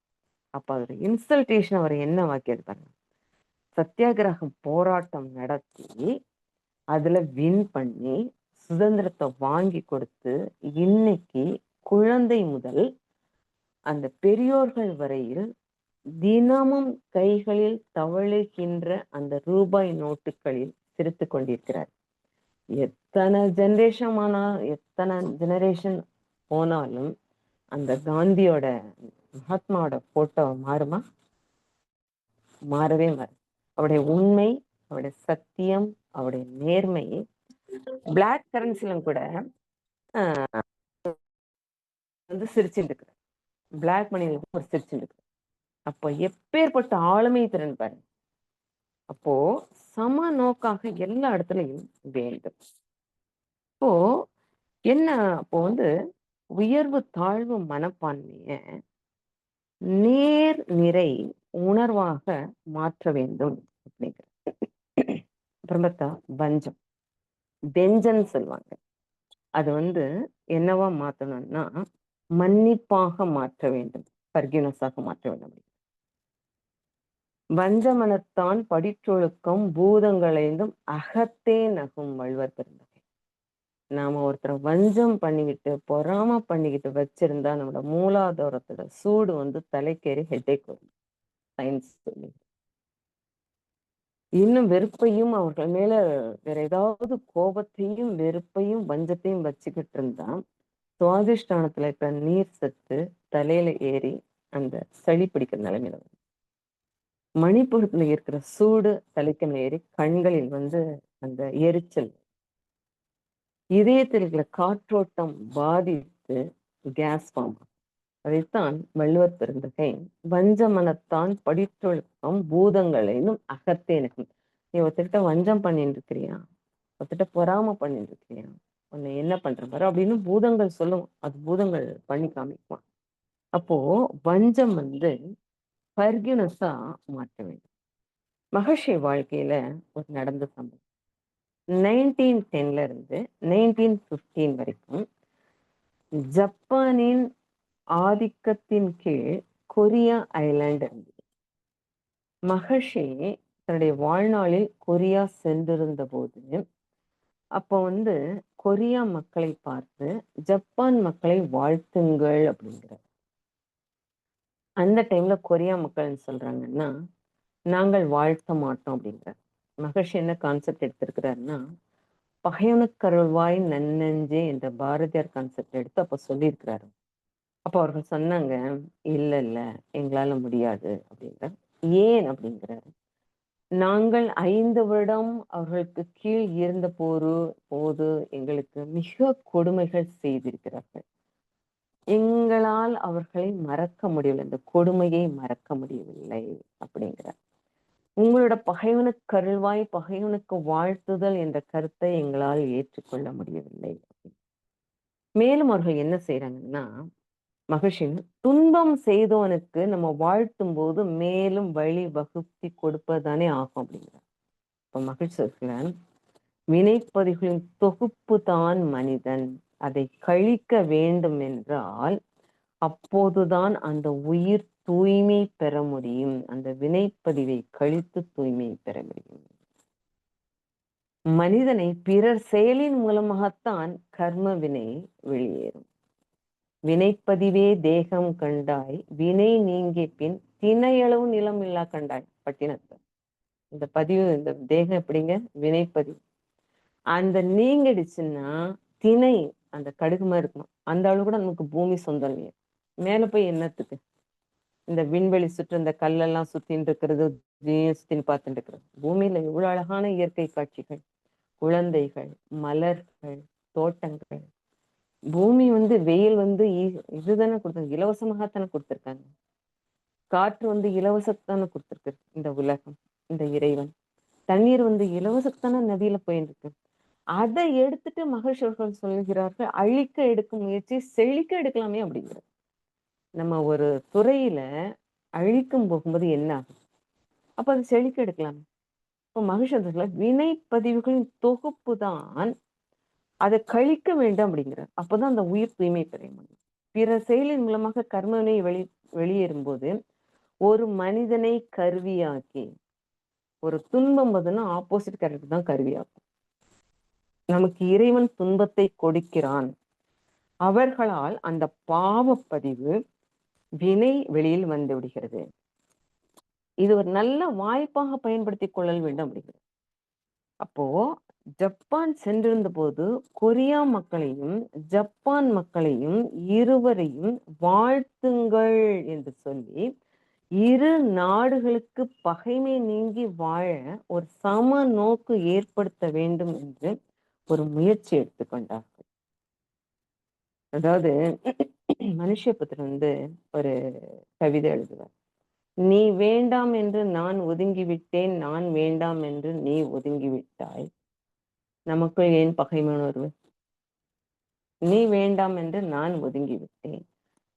அப்ப அவர் இன்சல்டேஷன் அவர் என்ன வாக்கியது பாருங்க, சத்தியாகிரகம் போராட்டம் நடத்தி அதுல வின் பண்ணி சுதந்திரத்தை வாங்கி கொடுத்து இன்னைக்கு குழந்தை முதல் அந்த பெரியோர்கள் வரையில் தினமும் கைகளில் தவழுகின்ற அந்த ரூபாய் நோட்டுகளில் சிரித்து கொண்டிருக்கிறார். எத்தனை ஜெனரேஷன் போனாலும் அந்த காந்தியோட மகாத்மாவோட போட்டோ மாறுமா? மாறவே மாறும். அவருடைய உண்மை, அவருடைய சத்தியம், அவருடைய நேர்மை. பிளாக் கரன்சிலும் கூட வந்து சிரிச்சுட்டு இருக்கு, பிளாக் மணியில ஒரு சிரிச்சுட்டு இருக்கு. அப்போ எப்பேற்பட்ட ஆளுமை திறன் பாருங்க. அப்போ சம நோக்காக எல்லா இடத்துலையும் வேண்டும். இப்போ என்ன, அப்போ வந்து உயர்வு தாழ்வு மனப்பான்மைய நேர் நிறை உணர்வாக மாற்ற வேண்டும் அப்படிங்கிற. அப்புறம் பார்த்தா வஞ்சம், வெஞ்சன்னு சொல்லுவாங்க. அது வந்து என்னவா மாற்றணும்னா மன்னிப்பாக மாற்ற வேண்டும், பர்கினஸாக மாற்ற வேண்டும். வஞ்சமனத்தான் படிற்றொழுக்கம் பூதங்களைந்தும் அகத்தே நகும் வள்ளுவர் பெருந்தகை. நாம ஒருத்தரை வஞ்சம் பண்ணிக்கிட்டு பொறாம பண்ணிக்கிட்டு வச்சிருந்தா நம்மளோட மூலாதாரத்தோட சூடு வந்து தலைக்கேறி ஹெட்டேக் வரும், சயின்ஸ் சொல்லி. இன்னும் வெறுப்பையும் அவர்கள் மேல வேற ஏதாவது கோபத்தையும் வெறுப்பையும் வஞ்சத்தையும் வச்சுக்கிட்டு இருந்தா சுவாதிஷ்டானத்துல இப்ப நீர் சத்து தலையில ஏறி அந்த சளி பிடிக்கிற நிலைமையில வரும். மணிப்புறத்துல இருக்கிற சூடு தலைக்கு ஏறி கண்களில் வந்து அந்த எரிச்சல், இதயத்தில் இருக்கிற காற்றோட்டம் பாதித்து கேஸ் ஃபார்ம். அதைத்தான் வள்ளுவர் பெருந்தகை வஞ்சமனத்தான் படிற்றொழுக்கம் பூதங்களையும் அகத்தே நகும். நீ ஒருத்தர்கிட்ட வஞ்சம் பண்ணிட்டு இருக்கிறியா, ஒருத்தட்ட பொறாம பண்ணிட்டு இருக்கிறியா, உன்னை என்ன பண்ற பாரு அப்படின்னு பூதங்கள் சொல்லும், அது பூதங்கள் பண்ணி காமிக்குவான். அப்போ வஞ்சம் வந்து பர்கினஸா மாற்ற வேண்டும். மகர்ஷி வாழ்க்கையில ஒரு நடந்த சம்பவம் 1910 இருந்து 1915 வரைக்கும் ஜப்பானின் ஆதிக்கத்தின் கீழ் கொரியா ஐலாண்ட் இருந்தது. மகர்ஷி தன்னுடைய வாழ்நாளில் கொரியா சென்றிருந்த போது அப்போ வந்து கொரியா மக்களை பார்த்து ஜப்பான் மக்களை வாழ்த்துங்கள் அப்படிங்கிறார். அந்த டைம்ல கொரியா மக்கள் சொல்றாங்கன்னா நாங்கள் வாழ்த்த மாட்டோம் அப்படிங்கிறார். மகர்ஷி என்ன கான்செப்ட் எடுத்திருக்கிறாருன்னா பகைவனுக்கருள்வாய் நன்னெஞ்சே என்ற பாரதியார் கான்செப்ட் எடுத்து அப்ப சொல்லியிருக்கிறாரு. அப்ப அவர்கள் சொன்னாங்க, இல்ல இல்ல எங்களால முடியாது அப்படிங்கிறார். ஏன் அப்படிங்கிறாரு, நாங்கள் 5 வருடம் அவர்களுக்கு கீழ் இருந்த போது எங்களுக்கு மிக கொடுமைகள் செய்திருக்கிறார்கள், எங்களால் அவர்களை மறக்க முடியவில்லை, இந்த கொடுமையை மறக்க முடியவில்லை அப்படிங்கிறார். உங்களோட பகைவனுக்கு கருள்வாய் பகைவனுக்கு வாழ்த்துதல் என்ற கருத்தை எங்களால் ஏற்றுக்கொள்ள முடியவில்லை. மேலும் அவர்கள் என்ன செய்யறாங்கன்னா, மகிழ்ச்சி துன்பம் செய்தவனுக்கு நம்ம வாழ்த்தும் போது மேலும் வழி வகுத்தி கொடுப்பதுதானே ஆகும் அப்படிங்கிறார். இப்ப மகிழ்ச்சி இருக்கிற வினைப்பதிகளின் தொகுப்பு தான் மனிதன், அதை கழிக்க வேண்டும் என்றால் அப்போதுதான் அந்த உயிர் தூய்மை பெற முடியும், அந்த வினைப்பதிவை கழித்து தூய்மை பெற முடியும். மனிதனை பிறர் செயலின் மூலமாகத்தான் கர்ம வினை வெளியேறும். வினைப்பதிவே தேகம் கண்டாய் வினை நீங்கிய பின் திணையளவு நிலம் இல்லா கண்டாய் பட்டினத்தை. இந்த பதிவு, இந்த தேகம் எப்படிங்க, வினைப்பதிவு. அந்த நீங்கிடுச்சுன்னா திணை அந்த கடுகு மாதிரி இருக்கணும், அந்த அளவு கூட நமக்கு பூமி சொந்தம் இல்லையா, மேல போய் என்னத்துக்கு. இந்த விண்வெளி சுற்று இந்த கல்லெல்லாம் சுத்தின்னு இருக்கிறது, சுத்தின்னு பார்த்துட்டு இருக்கிறது. பூமியில எவ்வளவு அழகான இயற்கை காட்சிகள், குழந்தைகள், மலர்கள், தோட்டங்கள். பூமி வெயில் இதுதானே கொடுத்தாங்க, இலவசமாகத்தானே கொடுத்திருக்காங்க. காற்று இலவசத்தானே கொடுத்திருக்கு இந்த உலகம், இந்த இறைவன். தண்ணீர் இலவசத்தான நதியில போயிட்டு இருக்கு. அதை எடுத்துட்டு மகர்ஷியர்கள் சொல்லுகிறார்கள், அழிக்க எடுக்கும் முயற்சி செழிக்க எடுக்கலாமே அப்படிங்கிறது. நம்ம ஒரு துறையில அழிக்கும் போகும்போது என்ன ஆகும்? அப்ப அது செழிக்க எடுக்கலாமே. இப்போ மகர்ஷியர்கள் வினை பதிவுகளின் தொகுப்பு தான் அதை கழிக்க வேண்டும் அப்படிங்கிறார். அப்பதான் அந்த உயிர் தூய்மை பெற முடியும். பிற செயலின் மூலமாக கர்மவினை வெளியேறும் போது ஒரு மனிதனை கருவியாக்கி, ஒரு துன்பம் ஆப்போசிட் கேரக்டர் தான் கருவியாக்கும். நமக்கு இறைவன் துன்பத்தை கொடுக்கிறான். அவர்களால் அந்த பாவப்பதிவு வினை வெளியில் வந்து விடுகிறது. இது ஒரு நல்ல வாய்ப்பாக பயன்படுத்திக் கொள்ளல் வேண்டும் அப்படிங்கிறது. அப்போ ஜப்பான் சென்றிருந்த போது கொரியா மக்களையும் ஜப்பான் மக்களையும் இருவரையும் வாழ்த்துங்கள் என்று சொல்லி, இரு நாடுகளுக்கு பகைமை நீங்கி வாழ ஒரு சம நோக்கு ஏற்படுத்த வேண்டும் என்று ஒரு முயற்சி எடுத்துக்கொண்டார்கள். அதாவது மனுஷபுத்திரன் ஒரு கவிதை எழுதுவார். நீ வேண்டாம் என்று நான் ஒதுங்கிவிட்டேன், நான் வேண்டாம் என்று நீ ஒதுங்கிவிட்டாய், நமக்குள் ஏன் பகைமை உணர்வு? நீ வேண்டாம் என்று நான் ஒதுங்கிவிட்டேன்,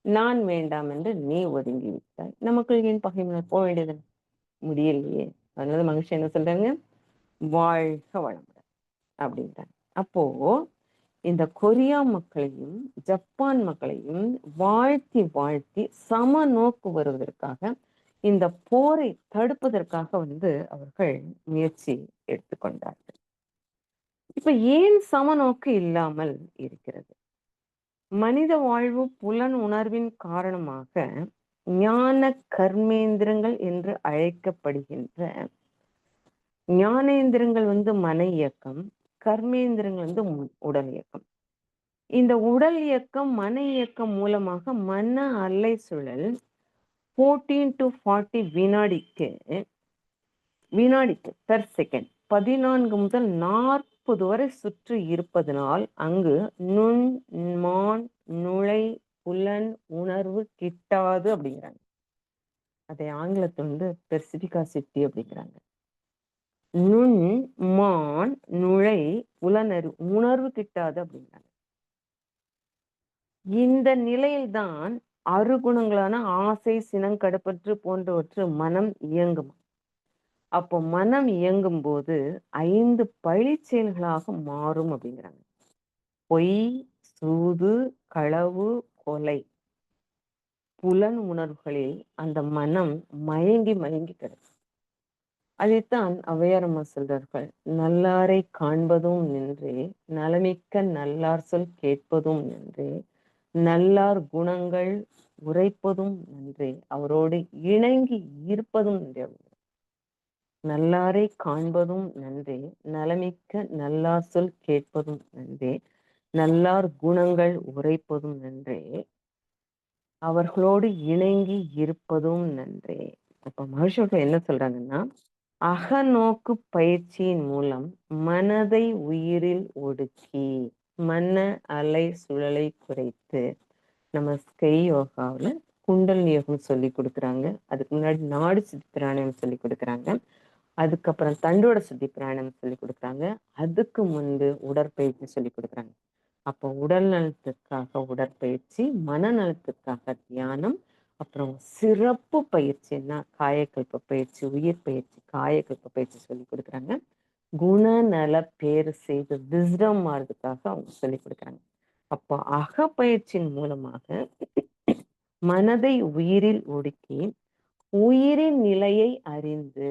நான் வேண்டாம் என்று நீ ஒதுங்கிவிட்டாய், நமக்குள் ஏன் பகைமை உணர்வு? போக வேண்டியது முடியலையே. அதனால மனுஷன் என்ன சொல்றாங்க? வாழ்க வளமுடன் அப்படின்றாங்க. அப்போ இந்த கொரியா மக்களையும் ஜப்பான் மக்களையும் வாழ்த்தி வாழ்த்தி சம நோக்கு வருவதற்காக, இந்த போரை தடுப்பதற்காக அவர்கள் முயற்சி எடுத்துக்கொண்டார்கள். இப்ப ஏன் சமநோக்கு இல்லாமல் இருக்கிறது? மனித வாழ்வு புலன் உணர்வின் காரணமாக ஞான கர்மேந்திரங்கள் என்று அழைக்கப்படுகின்ற ஞானேந்திரங்கள் மன இயக்கம், கர்மேந்திரங்கள் உடல் இயக்கம். இந்த உடல் இயக்கம் மன இயக்கம் மூலமாக மன அலை சுழல் 14 to 40 வினாடிக்கு பெர் செகண்ட் 14 முதல் 40 வரை சுற்றி இருப்பதனால் அங்கு நுண் மான் நுழை புலன் உணர்வு கிட்டாது அப்படிங்கிறாங்க. அதை ஆங்கிலத்தில் பெர்சிபிகாசிட்டி அப்படிங்கிறாங்க. நுண் மான் நுழை புலனறிவு உணர்வு கிட்டாது அப்படிங்கிறாங்க. இந்த நிலையில்தான் அருகுணங்களான ஆசை, சினம், கடுப்பற்று போன்றவற்று மனம் இயங்கும். அப்போ மனம் இயங்கும் போது 5 பழி செயல்களாக மாறும் அப்படிங்கிறாங்க. பொய், சூது, களவு, கொலை. புலன் உணர்வுகளில் அந்த மனம் மயங்கி மயங்கி கிடக்கும். அதைத்தான் ஔவையாரம்மா சொல்றார்கள், நல்லாரை காண்பதும் நின்றே, நலமிக்க நல்லார் சொல் கேட்பதும் நின்றே, நல்லார் குணங்கள் உரைப்பதும் நன்றே, அவரோடு இணங்கி இருப்பதும் நன்றே. நல்லாரை காண்பதும் நன்றே, நலமிக்க நல்லார் சொல் கேட்பதும் நன்றே, நல்லார் குணங்கள் உரைப்பதும் நன்றே, அவர்களோடு இணங்கி இருப்பதும் நன்றே. அப்ப மனுஷர்கள் என்ன சொல்றாங்கன்னா, அகநோக்கு பயிற்சியின் மூலம் மனதை உயிரில் ஒடுக்கி மன அலை சுழலை குறைத்து, நம்ம ஸ்கை யோகாவில் குண்டலினி யோகம் சொல்லி கொடுக்குறாங்க. அதுக்கு முன்னாடி நாடி சுத்தி பிராணாயம் சொல்லி கொடுக்குறாங்க. அதுக்கப்புறம் தண்டோட சுத்தி பிராணாயம் சொல்லி கொடுக்குறாங்க. அதுக்கு முன்பு உடற்பயிற்சி சொல்லி கொடுக்குறாங்க. அப்போ உடல் நலத்துக்காக உடற்பயிற்சி, மனநலத்துக்காக தியானம், அப்புறம் சிறப்பு பயிற்சின்னா காயக்கல்ப பயிற்சி, உயிர் பயிற்சி, காயக்கல்ப பயிற்சி சொல்லி கொடுக்குறாங்க. குணநல பேர் செய்து விஸ்டம் ஆறதுக்காக அவங்க சொல்லி கொடுக்குறாங்க. அப்போ அகப்பயிற்சியின் மூலமாக மனதை உயிரில் ஒடுக்கி உயிரின் நிலையை அறிந்து,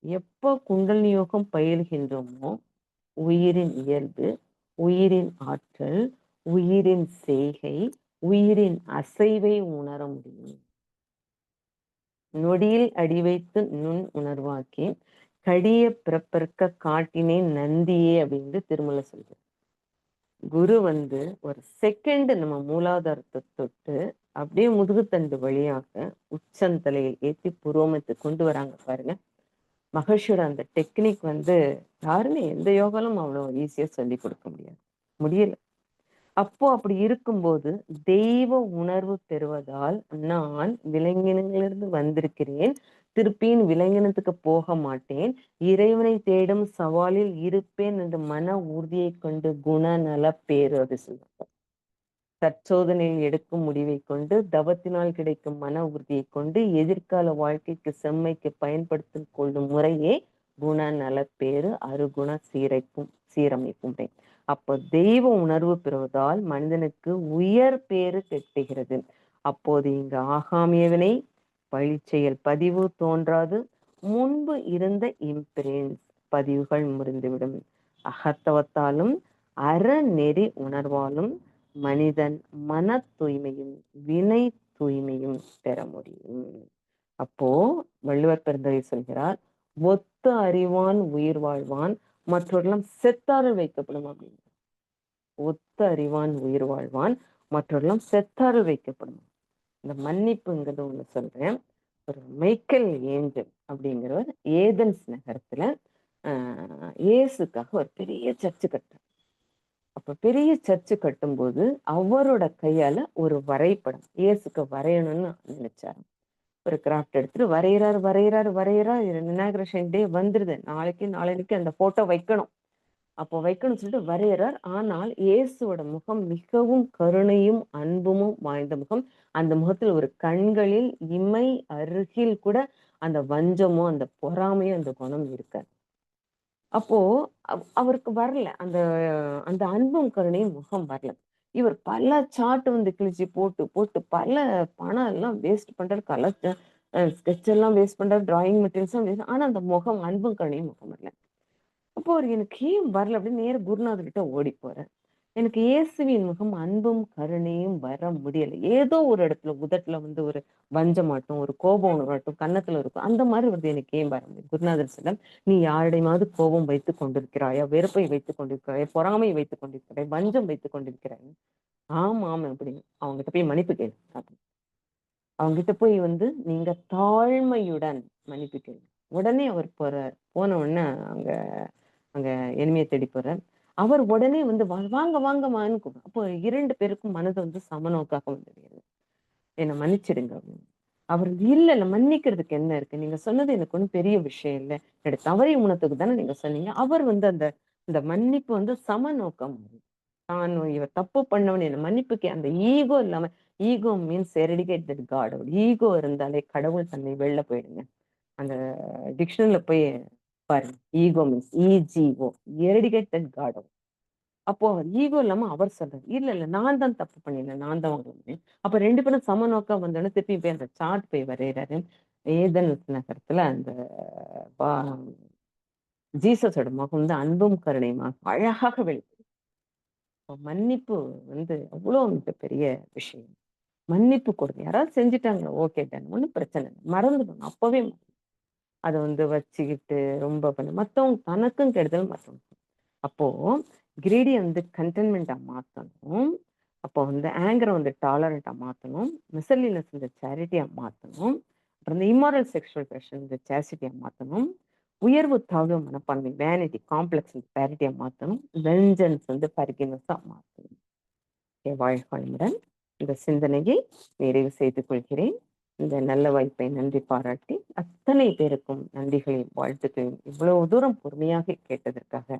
எப்ப குண்டலினி யோகம் பயில்கின்றோமோ உயிரின் இயல்பு, உயிரின் ஆற்றல், உயிரின் செய்கை, உயிரின் அசைவை உணர முடியும். நொடியில் அடி வைத்து நுண் உணர்வாக்கி கடிய பிறப்பிற்க காட்டினேன் நந்தியே அப்படின்னு திருமலை சொல்றார். குரு ஒரு செகண்ட் நம்ம மூலாதாரத்தை தொட்டு அப்படியே முதுகுத்தண்டு வழியாக உச்சந்தலையில் ஏத்தி புருவமத்தை கொண்டு வராங்க பாருங்க. மகர்ஷியோட அந்த டெக்னிக் யாருமே எந்த யோகாலும் அவ்வளவு ஈஸியா சொல்லி கொடுக்க முடியல. அப்போ அப்படி இருக்கும்போது தெய்வ உணர்வு பெறுவதால் நான் விலங்கினங்களிலிருந்து வந்திருக்கிறேன், திருப்பியும் விலங்கினத்துக்கு போக மாட்டேன், இறைவனை தேடும் சவாலில் இருப்பேன் என்று மன உறுதியை கொண்டு குணநல பேரது சொல்லுவாங்க. தற்சோதனையில் எடுக்கும் முடிவை கொண்டு தவத்தினால் கிடைக்கும் மன உறுதியை கொண்டு எதிர்கால வாழ்க்கைக்கு செம்மைக்கு பயன்படுத்திக் கொள்ளும் முறையே குணநல பேரு அருகுண சீரமைப்பும். அப்போ தெய்வ உணர்வு பெறுவதால் மனிதனுக்கு உயர் பேரு கெட்டுகிறது. அப்போது இங்கு ஆகாமியவினை பழி செயல் பதிவு தோன்றாது, முன்பு இருந்த இம்பிரின்ஸ் பதிவுகள் முறிந்துவிடும். அகத்தவத்தாலும் அறநெறி உணர்வாலும் மனிதன் மன தூய்மையும் வினை தூய்மையும் பெற முடியும். அப்போ வள்ளுவர் பெருந்தகை சொல்கிறார், ஒத்த அறிவான் உயிர் வாழ்வான், மற்றவர்களும் செத்தாரில் வைக்கப்படும் அப்படின்னு. ஒத்த அறிவான் உயிர் வாழ்வான், மற்றவர்களும் செத்தாரில் வைக்கப்படும். இந்த மன்னிப்புங்கிறது ஒண்ணு சொல்றேன். ஒரு மைக்கேல் ஏஞ்சல் அப்படிங்கிறவர் ஏதென்ஸ் நகரத்துல இயேசுக்காக ஒரு பெரிய சர்ச்சு கட்டுறார். அப்ப பெரிய சர்ச்சு கட்டும்போது அவரோட கையால ஒரு வரைபடம் இயேசுக்கு வரையணும்னு நினைச்சாரு. ஒரு கிராஃப்ட் எடுத்துட்டு வரைகிறாரு. இனாகிரேஷன் டே வந்துருது, நாளைக்கு அந்த போட்டோ வைக்கணும். அப்போ வைக்கணும்னு சொல்லிட்டு வரைகிறார். ஆனால் இயேசுவோட முகம் மிகவும் கருணையும் அன்பும் வாய்ந்த முகம். அந்த முகத்தில் ஒரு கண்களில் இமை அருகில் கூட அந்த வஞ்சமோ அந்த பொறாமையோ அந்த குணம் இருக்காது. அப்போ அவருக்கு வரல, அந்த அந்த அன்பும் கருணையும் முகம் வரல. இவர் பல சார்ட் கிழிச்சு போட்டு பல பணம் எல்லாம் வேஸ்ட் பண்றாரு, கலர் ஸ்கெட்ச் எல்லாம் வேஸ்ட் பண்றாரு, டிராயிங் மெட்டீரியல்ஸ் வேஸ்ட். ஆனா அந்த முகம் அன்பும் கருணையும் முகம் வரல. அப்போ அவர் எனக்கு ஏன் வரல அப்படின்னு நேர குருநாதர்கிட்ட ஓடி போறேன். எனக்கு இயேசுவின் முகம் அன்பும் கருணையும் வர முடியல. ஏதோ ஒரு இடத்துல உதட்டுல ஒரு வஞ்சமாட்டும், ஒரு கோபம் உணர்வாட்டும் கன்னத்துல இருக்கும், அந்த மாதிரி எனக்கு ஏன் வர முடியும்? குருநாதர் சொல்ல, நீ யாரிடமாவது கோபம் வைத்துக் கொண்டிருக்கிறாயா, வெறுப்பை வைத்துக் கொண்டிருக்கிறாயா, பொறாமையை வைத்துக் கொண்டிருக்கிறாய், வஞ்சம் வைத்துக் கொண்டிருக்கிறாய்? ஆமா அப்படின்னு. அவங்ககிட்ட போய் மன்னிப்பு கேளு அப்படின்னு. அவங்ககிட்ட போய் நீங்க தாழ்மையுடன் மன்னிப்பு கேளு. உடனே அவர் போறார். போன உடனே அங்க எளிமையை தேடி போறார். அவர் உடனே வாங்க வாங்கம்மான்னு கூப்பிடும். அப்போ 2 பேருக்கும் மனது சமநோக்காக என்னை மன்னிச்சிடுங்க அப்படின்னு. அவர் இல்ல மன்னிக்கிறதுக்கு என்ன இருக்கு, நீங்க சொன்னது எனக்கு ஒன்றும் பெரிய விஷயம் இல்லை, என்னோட தவறை உணத்துக்கு தானே நீங்க சொன்னீங்க. அவர் அந்த இந்த மன்னிப்பு சமநோக்கம். நான் இவர் தப்பு பண்ணவன் என்ன மன்னிப்புக்கு அந்த ஈகோ இல்லாம, ஈகோ மீன்ஸ் எரடிகேட்டட் காட். ஈகோ இருந்தாலே கடவுள் தன்னை வெளில போயிடுங்க. அந்த டிக்ஷனரியில போய் பாருங்க, ஈகோ மீன்ஸ் இஜிஓ, எரடிகேட்டட் காட். அப்போ ஈகோ இல்லாம அவர் சொல்றாரு, இல்ல நான் தான் தப்பு பண்ணினேன், நான் தான் வாங்க. அப்ப 2 பேரும் சமநோக்கம் வந்தோடனே திருப்பி போய் அந்த சார்ட் போய் வரைகிறாரு. ஏதென்ஸ் நகரத்துல அந்த ஜீசஸோட முகம் அன்பும் கருணையுமா அழகாக வெளிப்படுது. மன்னிப்பு அவ்வளவு பெரிய விஷயம். மன்னிப்பு கொடுங்க. யாராவது செஞ்சுட்டாங்க, ஓகே டன், ஒன்றும் பிரச்சனை இல்லை, மறந்துடணும். அப்பவே அதை வச்சுக்கிட்டு ரொம்ப மத்தவங்க தனக்கும் கெடுதல் மற்றவங்க. அப்போ கிரீடியை கண்டென்மெண்டா மாத்தணும். அப்போ ஆங்கரை டாலரண்டா மாத்தணும். மிசலினஸ் சேரிட்டியா மாத்தணும். அப்புறம் இந்த இம்மாரல் செக்ஷுவல் பிரஷர் சேசிட்டியா மாத்தணும். உயர்வு தாழ்வு மனப்பான்மை வேனிட்டி காம்ப்ளெக்ஸ் பேரிட்டியா மாத்தணும். வெஞ்சன்ஸ் பர்கினஸா மாத்தணும். வாழ்க்கையுடன் இந்த சிந்தனையை நிறைவு செய்து கொள்கிறேன். இந்த நல்ல வாய்ப்பை நன்றி பாராட்டி அத்தனை பேருக்கும் நன்றிகளையும் வாழ்த்துக்களையும் இவ்வளவு தூரம் பொறுமையாக கேட்டதற்காக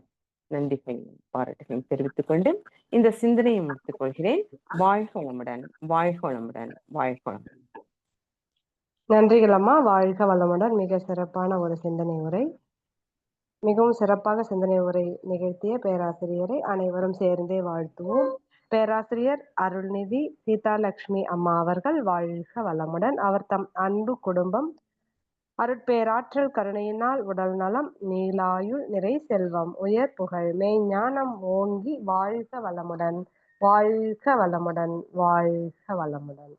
நன்றிகளையும் பாராட்டுகளையும் தெரிவித்துக் கொண்டு இந்த சிந்தனையை முடித்துக் கொள்கிறேன். வாழ்க வளமுடன், வாழ்க வளமுடன், வாழ்க வளமுடன். நன்றிகள் அம்மா. வாழ்க வளமுடன். மிக சிறப்பான ஒரு சிந்தனை உரை. மிகவும் சிறப்பாக சிந்தனை உரை நிகழ்த்திய பேராசிரியரை அனைவரும் சேர்ந்தே வாழ்த்துவோம். பேராசிரியர் அருள்நிதி சீதாலட்சுமி அம்மா அவர்கள் வாழ்க வளமுடன். அவர் தம் அன்பு குடும்பம் அருட்பேராற்றல் கருணையினால் உடல் நலம், நீலாயுள், நிறை செல்வம், உயர் புகழ், மெய்ஞானம் ஓங்கி வாழ்க வளமுடன், வாழ்க வளமுடன், வாழ்க வளமுடன்.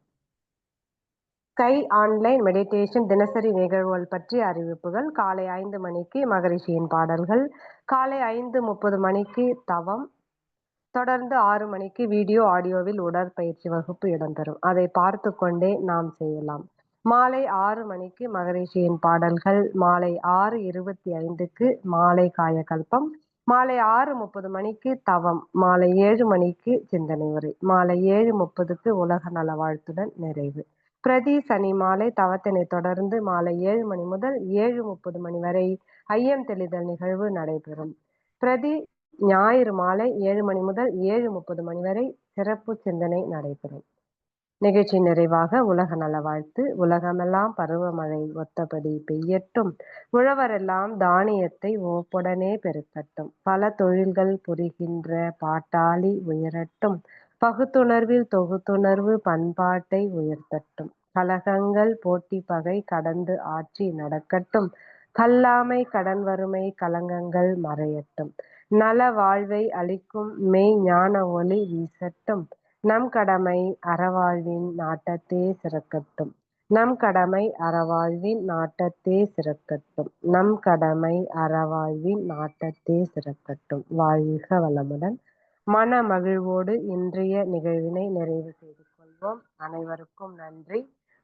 ஸ்கை ஆன்லைன் மெடிடேஷன் தினசரி நிகழ்வுகள் பற்றிய அறிவிப்புகள். காலை 5 மணிக்கு மகரிஷியின் பாடல்கள், காலை 5:30 மணிக்கு தவம், தொடர்ந்து 6 மணிக்கு வீடியோ, ஆடியோவில் உடற்பயிற்சி வகுப்பு இடம்பெறும். அதை பார்த்து கொண்டே நாம் செய்யலாம். மாலை 6 மணிக்கு மகரிஷியின் பாடல்கள், மாலை 6:25க்கு மாலை காயகல்பம், மாலை 6:30 மணிக்கு தவம், மாலை 7 மணிக்கு சிந்தனை உரை, மாலை 7:30க்கு உலக நல வாழ்த்துடன் நிறைவு. பிரதி சனி மாலை தவத்தினை தொடர்ந்து மாலை 7 மணி முதல் 7:30 மணி வரை ஐயம் தெளிதல் நிகழ்வு நடைபெறும். பிரதி ஞாயிறு மாலை 7 மணி முதல் 7:30 மணி வரை சிறப்பு சிந்தனை நடைபெறும். நிகழ்ச்சி நிறைவாக உலக நல வாழ்த்து. உலகமெல்லாம் பருவமழை ஒத்தபடி பெய்யட்டும், உழவரெல்லாம் தானியத்தை ஓப்புடனே பெருக்கட்டும், பல தொழில்கள் புரிகின்ற பாட்டாளி உயரட்டும், பகுத்துணர்வில் தொகுத்துணர்வு பண்பாட்டை உயர்த்தட்டும், கலகங்கள் போட்டி பகை கடந்து ஆட்சி நடக்கட்டும், கல்லாமை கடன் வறுமை களங்கங்கள் மறையட்டும், நல வாழ்வை அளிக்கும் மெய் ஞான ஒளி வீசட்டும், நம் கடமை அறவாழ்வின் நாட்டத்தே சிறக்கட்டும், நம் கடமை அறவாழ்வின் நாட்டத்தே சிறக்கட்டும், நம் கடமை அறவாழ்வின் நாட்டத்தே சிறக்கட்டும். வாழ்க வளமுடன். மன மகிழ்வோடு இன்றைய நிகழ்வினை நிறைவு செய்து கொள்வோம். அனைவருக்கும் நன்றி.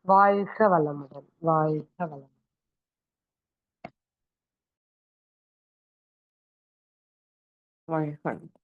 வாழ்க வளமுடன். வாழ்க வளமுடன். வாழ்க.